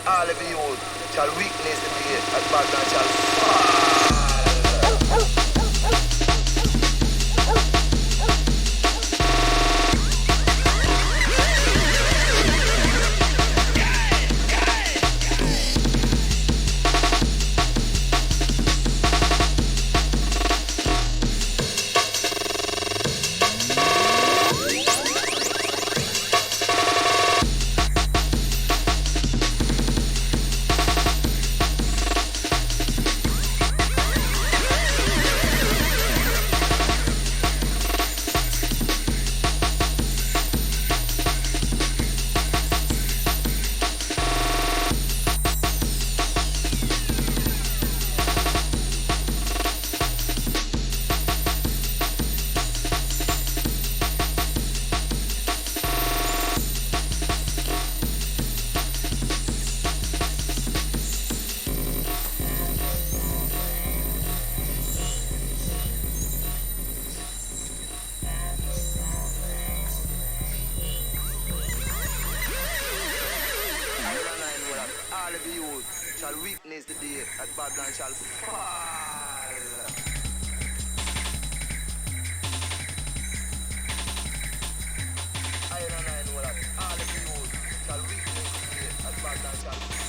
all of you shall witness the day that Babylon shall fall. All of you shall witness the day that Babylon shall fall. I know that all of you shall witness the day that Babylon shall fall.